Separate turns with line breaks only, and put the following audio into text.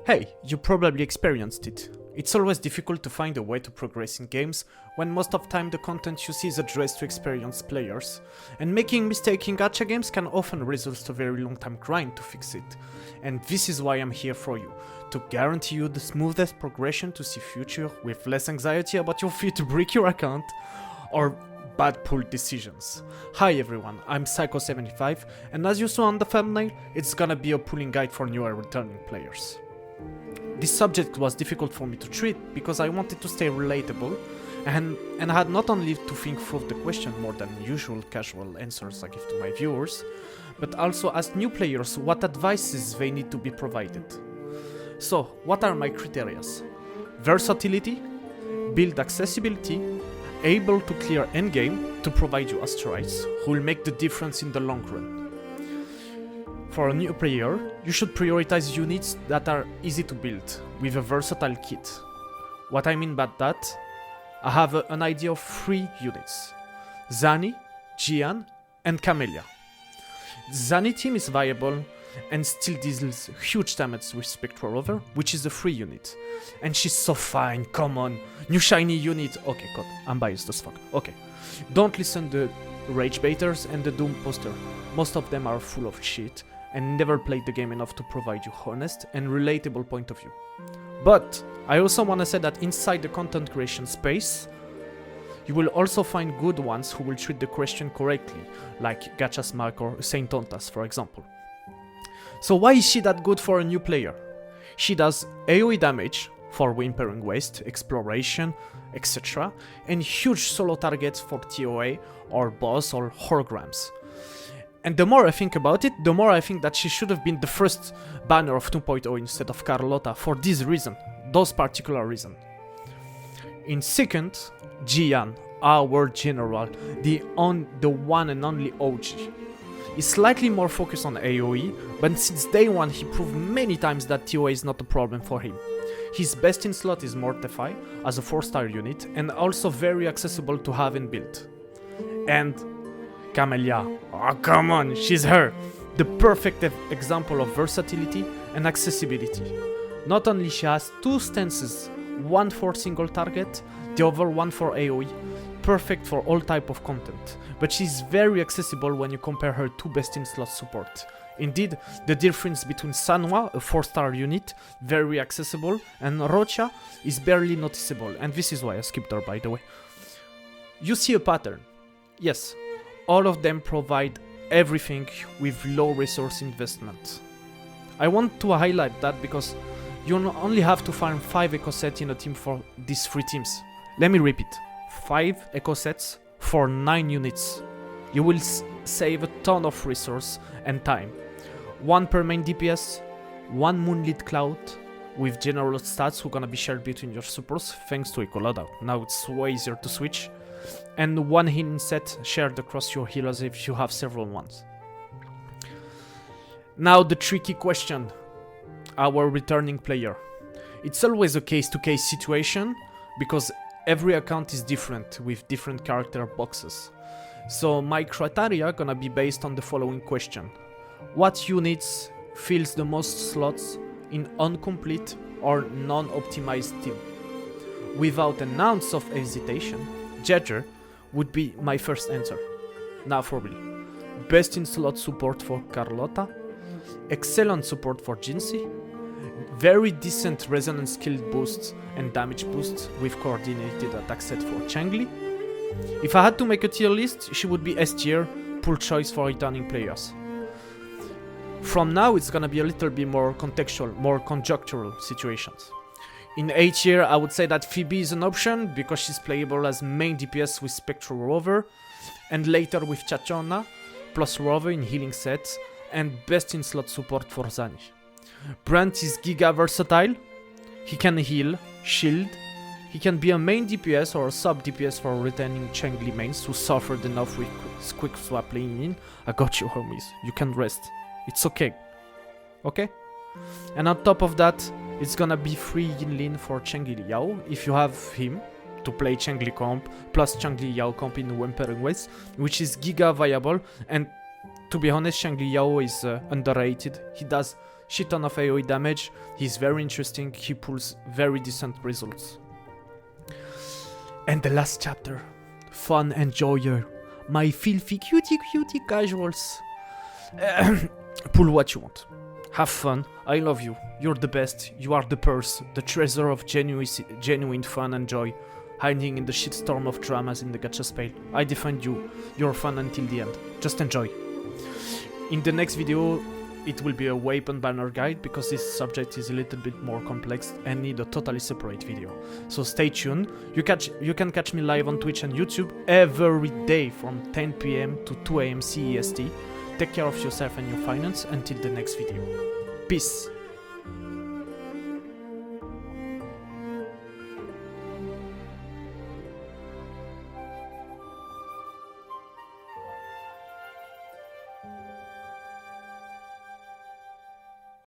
Hey, you probably experienced it. It's always difficult to find a way to progress in games when most of the time the content you see is addressed to experienced players, and making mistakes in gacha games can often result to a very long time grind to fix it. And this is why I'm here for you, to guarantee you the smoothest progression to see future with less anxiety about your fear to break your account or bad pull decisions. Hi everyone, I'm Psycho75, and as you saw on the thumbnail, it's gonna be a pulling guide for new and returning players. This subject was difficult for me to treat because I wanted to stay relatable and I had not only to think through the question more than usual casual answers I give to my viewers, but also ask new players what advices they need to be provided. So, what are my criterias? Versatility, build accessibility, able to clear endgame to provide you asteroids who will make the difference in the long run. For a new player, you should prioritize units that are easy to build, with a versatile kit. What I mean by that, I have an idea of 3 units. Zani, Jian, and Camellia. Zani team is viable and still deals huge damage with Spectral Rover, which is a free unit. And she's so fine, come on, new shiny unit. Okay, God, I'm biased as fuck. Okay, don't listen to rage baiters and the doom poster. Most of them are full of shit and never played the game enough to provide you honest and relatable point of view. But I also want to say that inside the content creation space, you will also find good ones who will treat the question correctly, like Gacha's Mark or Saint Tontas, for example. So why is she that good for a new player? She does AoE damage for WutheringWaves, exploration, etc., and huge solo targets for TOA or boss or holograms. And the more I think about it, the more I think that she should have been the first banner of 2.0 instead of Carlotta for this reason, those particular reason. In second, Jian, our general, the one and only OG. Is slightly more focused on AoE, but since day one he proved many times that TOA is not a problem for him. His best in slot is Mortify as a 4-star unit and also very accessible to have and build. And Camellia, oh come on, she's her! The perfect example of versatility and accessibility. Not only she has 2 stances, one for single target, the other one for AoE, perfect for all type of content, but she's very accessible when you compare her to best in slot support. Indeed, the difference between Sanwa, a 4-star unit, very accessible, and Rocha is barely noticeable, and this is why I skipped her by the way. You see a pattern. Yes, all of them provide everything with low resource investment. I want to highlight that because you only have to farm 5 eco sets in a team for these 3 teams. Let me repeat, 5 eco sets for 9 units. You will save a ton of resource and time. 1 per main DPS, 1 Moonlit Cloud with general stats who gonna be shared between your supports thanks to Eco Loadout. Now it's way easier to switch. And 1 healing set shared across your healers if you have several ones. Now the tricky question, our returning player. It's always a case-to-case situation because every account is different with different character boxes. So my criteria are gonna be based on the following question. What units fills the most slots in incomplete or non-optimized team? Without an ounce of hesitation, Jedger would be my first answer. Now for real. Best in slot support for Carlotta, excellent support for Jinxie, very decent resonance skill boosts and damage boosts with coordinated attack set for Changli. If I had to make a tier list, she would be S tier, pool choice for returning players. From now it's gonna be a little bit more contextual, more conjunctural situations. In A tier, I would say that Phoebe is an option because she's playable as main DPS with Spectral Rover, and later with Chachona, plus Rover in healing sets, and best in slot support for Zani. Brent is giga versatile, he can heal, shield, he can be a main DPS or a sub DPS for returning Changli mains who suffered enough with quick swap playing in. I got you homies, you can rest, it's okay. Okay? And on top of that, it's gonna be free Yinlin for Changli Yao if you have him to play Changli comp plus Changli Yao comp in WutheringWaves, which is giga viable, and To be honest, Shangli Yao is underrated. He does shit ton of AoE damage, he's very interesting, he pulls very decent results. And the last chapter, Fun Enjoyer, my filthy cutie casuals. Pull what you want. Have fun, I love you, you're the best, you are the purse, the treasure of genuine fun and joy, hiding in the shitstorm of dramas in the gacha spell. I defend you, you're fun until the end, just enjoy. In the next video, it will be a weapon banner guide, because this subject is a little bit more complex and need a totally separate video. So stay tuned, you can catch me live on Twitch and YouTube every day from 10 PM to 2 AM CEST. Take care of yourself and your finance until the next video. Peace!